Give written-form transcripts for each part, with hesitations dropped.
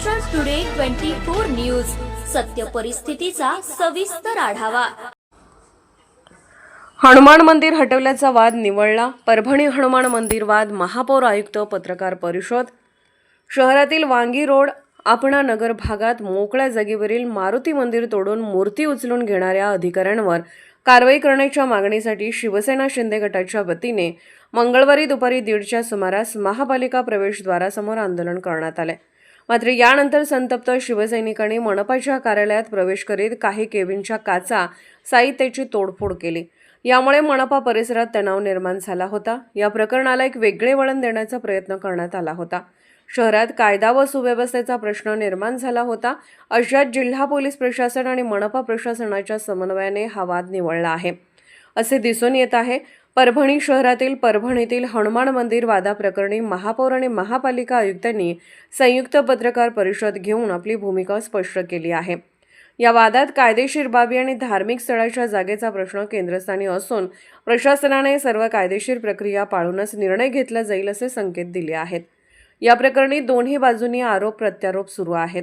Maharashtra today 24 news, सत्य परिस्थितीचा सविस्तर आढावा। हनुमान मंदिर हटवल्याचा वाद निवळला। परभणी हनुमान मंदिर वाद, महापौर आयुक्त पत्रकार परिषद। शहरातील वांगी रोड आपणा नगर भागात मोकळ्या जागेवरील मारुती मंदिर तोडून मूर्ती उचलून घेणाऱ्या अधिकाऱ्यांवर कारवाई करण्याच्या मागणीसाठी शिवसेना शिंदे गटाच्या वतीने मंगळवारी दुपारी 1:30च्या सुमारास महापालिका प्रवेशद्वारासमोर आंदोलन करण्यात आले। मात्र यानंतर संतप्त शिवसैनिकांनी मनपाच्या कार्यालयात प्रवेश करीत काही केबिनच्या काचा, साहित्याची तोडफोड केली। यामुळे मनपा परिसरात तणाव निर्माण झाला होता। या प्रकरणाला एक वेगळे वळण देण्याचा प्रयत्न करण्यात आला होता। शहरात कायदा व सुव्यवस्थेचा प्रश्न निर्माण झाला होता। अशात जिल्हा पोलीस प्रशासन आणि मनपा प्रशासनाच्या समन्वयाने हा वाद निवळला आहे असे दिसून येत आहे। परभणी शहरातील परभणीतील हनुमान मंदिर वादाप्रकरणी महापौर आणि महापालिका आयुक्तांनी संयुक्त पत्रकार परिषद घेऊन आपली भूमिका स्पष्ट केली आहे। या वादात कायदेशीर बाबी आणि धार्मिक स्थळाच्या जागेचा प्रश्न केंद्रस्थानी असून प्रशासनाने सर्व कायदेशीर प्रक्रिया पाळूनच निर्णय घेतला जाईल असे संकेत दिले आहेत। या प्रकरणी दोन्ही बाजूंनी आरोप प्रत्यारोप सुरू आहेत।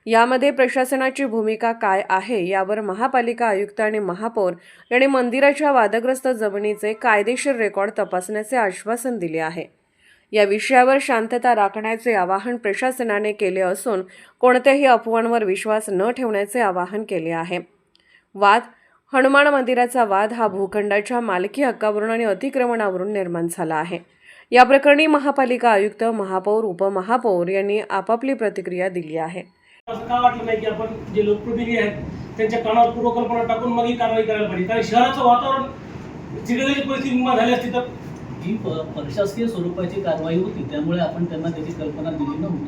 यामध्ये प्रशासनाची भूमिका काय आहे यावर महापालिका आयुक्त आणि महापौर यांनी मंदिराच्या वादग्रस्त जमिनीचे कायदेशीर रेकॉर्ड तपासण्याचे आश्वासन दिले आहे। या विषयावर शांतता राखण्याचे आवाहन प्रशासनाने केले असून कोणत्याही अफवांवर विश्वास न ठेवण्याचे आवाहन केले आहे। वाद, हनुमान मंदिराचा वाद हा भूखंडाच्या मालकी हक्कावरून आणि अतिक्रमणावरून निर्माण झाला आहे। या प्रकरणी महापालिका आयुक्त, महापौर, उपमहापौर यांनी आपापली प्रतिक्रिया दिली आहे। असं का वाटलं नाही की आपण जे लोकप्रतिनिधी आहेत त्यांच्या कानावर पूर्वकल्पना टाकून मग ही कारवाई करायला पाहिजे? कारण शहराचं वातावरण चिघळलेली परिस्थिती निर्माण झाली असती तर ही प्रशासकीय स्वरूपाची कारवाई होती, त्यामुळे आपण त्यांना त्याची कल्पना दिली नव्हती।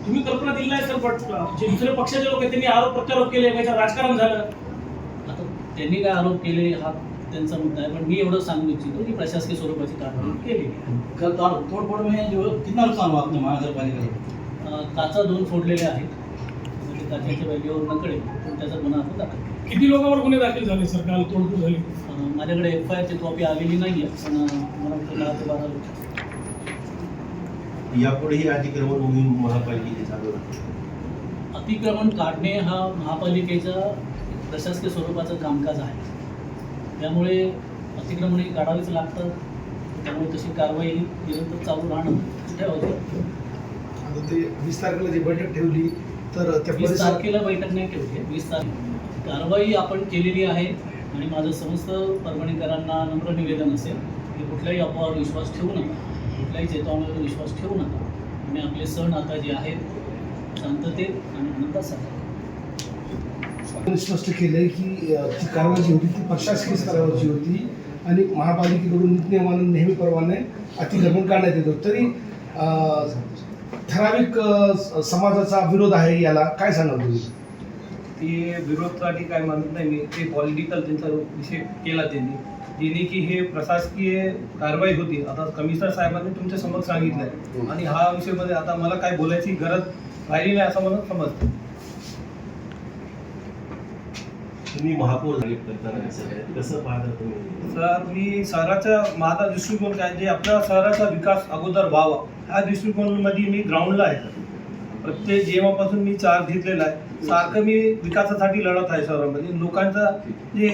तुम्ही कल्पना दिली नाही सर, पण जे दुसरे पक्षाचे लोक आहेत त्यांनी आरोप प्रत्यारोप केले, याचं राजकारण झालं। आता त्यांनी काय आरोप केले हा त्यांचा मुद्दा आहे, पण मी एवढं सांगू इच्छितो की प्रशासकीय स्वरूपाची कारवाई केली। तोडफोड में जो कितना नुकसान हुआ अपने महानगरपालिका को? काचा 2 फोडलेल्या आहेत, म्हणजे काचेच्या बॅगेवर नकडे, पण त्याचा गुन्हा आपण दाखल केला। किती लोकांवर गुन्हे दाखल झाले सर काल तोडफोड झाली? माझ्याकडे FIR ची कॉपी आलेली नाही आहे, पण मला वाटतं 10 ते 12 लोक। यापुढेही अतिक्रमण मोहीम महापालिकेची चालू आहे। अतिक्रमण काढणे हा महापालिकेच्या प्रशासकीय स्वरूपाचं कामकाज आहे, त्यामुळे अतिक्रमणही काढावीच लागतं, त्यामुळे तशी कारवाई निरंतर चालू राहणं ठेवायचं। आता ते 20 तारखेला जी बैठक ठेवली तर त्या 20 तारखेला बैठक नाही ठेवली, 20 तारखेला कारवाई आपण केलेली आहे। आणि माझं समस्त परभणीकरांना नम्र निवेदन असेल की कुठल्याही अफवावर विश्वास ठेवू नका, कुठल्याही चेतावणीवर विश्वास ठेवू नका आणि आपले सण आता जे आहेत शांततेत आणि आनंदात साजरे। स्पष्ट केलंय की ती कारवाई जी होती ती प्रशासकीय स्तरावरची होती आणि महापालिकेकडून नियमानं नेहमीप्रमाणे अतिक्रमण काढण्यात येतं। तरी ठराविक समाजाचा विरोध आहे, याला काय सांगाल तुम्ही? ते विरोधसाठी काय म्हणत नाही मी, ते पॉलिटिकल त्यांचा विषय केला त्यांनी, जेणे की हे प्रशासकीय कारवाई होती। आता कमिशनर साहेबांनी तुमच्या समोर सांगितलंय आणि हा विषयामध्ये आता मला काय बोलायची गरज राहिली नाही असं मला समजतं। तुम्ही महापौर झाले कसं पाहता तुम्ही? सर, मी शहराचा माझा दृष्टिकोन काय, जे आपल्या शहराचा विकास अगोदर व्हावा ह्या दृष्टिकोनामध्ये मी ग्राउंडला आहे सर। प्रत्येक जेव्हापासून मी चार्ज घेतलेला आहे सारखं मी विकासासाठी लढत आहे शहरामध्ये। लोकांचा जे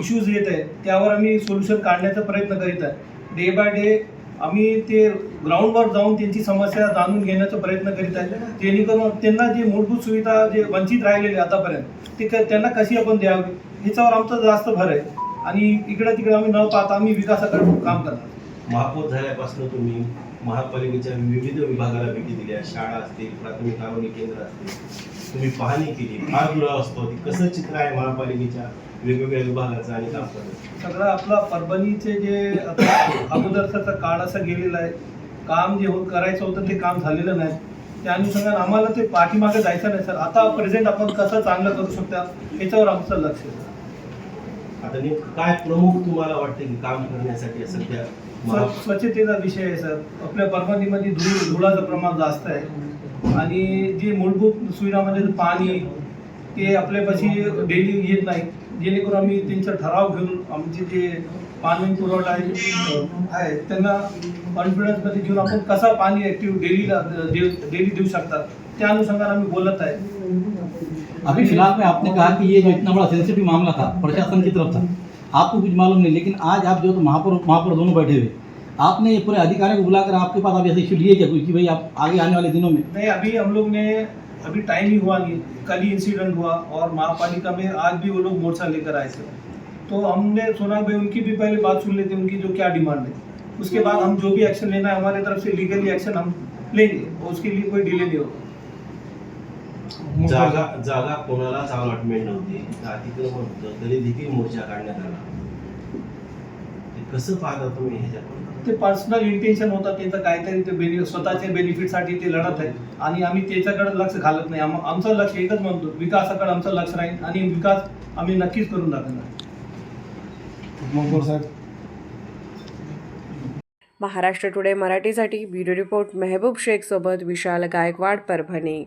इश्यूज येत आहे त्यावर आम्ही सोल्युशन काढण्याचा प्रयत्न करीत आहे। डे बाय डे आम्ही ते ग्राउंडवर जाऊन त्यांची समस्या जाणून घेण्याचा प्रयत्न करीत आहे, जेणेकरून त्यांना जे मूलभूत सुविधा जे वंचित राहिलेले आतापर्यंत ते त्यांना कशी आपण द्यावी ह्याच्यावर आमचा जास्त भर आहे। आणि इकडे तिकडे आम्ही न पाहता आम्ही विकासाकडे काम करणार। महापौर झाल्यापासून तुम्ही महापालिकेच्या विविध विभागाला भेटी दिल्या, शाळा असतील, प्राथमिक आरोग्य केंद्र असतील, तुम्ही पाहणी केली, फार दुरावस्था होती। कसं चित्र आहे महापालिकेच्या वेगवेगळ्या विभागाचं आणि काम करत? सगळं आपला परभणीचे जे अगोदरचा काळ असं गेलेला आहे, काम जे करायचं होतं ते काम झालेलं नाही। त्या अनुषंगाने आम्हाला ते पाठीमागे जायचं नाही सर। आता प्रेझेंट आपण कसं चांगलं करू शकता याच्यावर आमचं लक्ष आहे। आता नेमकं काय प्रमुख तुम्हाला वाटतं की काम करण्यासाठी सध्या? स्वच्छतेचा विषय आहे सर। आपल्या परभणीमध्ये धुळाचं प्रमाण जास्त आहे आणि जे मूलभूत सुविधामध्ये पाणी ते आपल्यापाशी डेली येत नाही। जेणेकरून आम्ही त्यांचा ठराव घेऊन आमचे जे पाणी पुरवठा आहे त्यांना कॉन्फिडन्समध्ये घेऊन आपण कसा पाणी ॲक्टिव्ह डेली देऊ शकतात त्या अनुषंगाने आम्ही बोलत आहे. अभी फिलहाल में आपने कहा कि ये जो इतना बड़ा सेंसिटिव मामला था प्रशासन की तरफ था, आपको कुछ मालूम नहीं, लेकिन आज आप जो तो महापौर दोनों बैठे हुए, आपने ये पूरे अधिकारियों को बुलाकर आपके पास अभी ऐसे इशू लिए क्या कोई कि भाई आप आगे आने वाले दिनों में? नहीं, अभी हम लोग ने अभी टाइम ही हुआ नहीं, कल ही इंसिडेंट हुआ और महापालिका में आज भी वो लोग मोर्चा लेकर आए थे, तो हमने सुना भाई उनकी भी पहले बात सुन लेते उनकी जो क्या डिमांड है, उसके बाद हम जो भी एक्शन लेना है हमारे तरफ से लीगली एक्शन हम लेंगे और उसके लिए कोई डिले नहीं होगा. जागा कोणालाच अलॉटमेंट नव्हती, अतिक्रमण होतं, तरी देखील मोर्चा काढण्यात आला. ते कसं पाहता तुम्ही ह्याच्याकडे? ते पर्सनल इंटेन्शन होतं त्यांचं काहीतरी ते स्वतःच्या बेनिफिटसाठी ते लढत आहे आणि आम्ही त्याच्याकडे लक्ष घालत नाही. आमचं लक्ष एकच म्हणतो, विकासाकडे आमचं लक्ष राहील आणि विकास आम्ही नक्कीच करून दाखवणार. महापौर साहेब. महाराष्ट्र टुडे मराठीसाठी ब्युरो रिपोर्ट मेहबूब शेख सोबत विशाल गायकवाड, परभणी.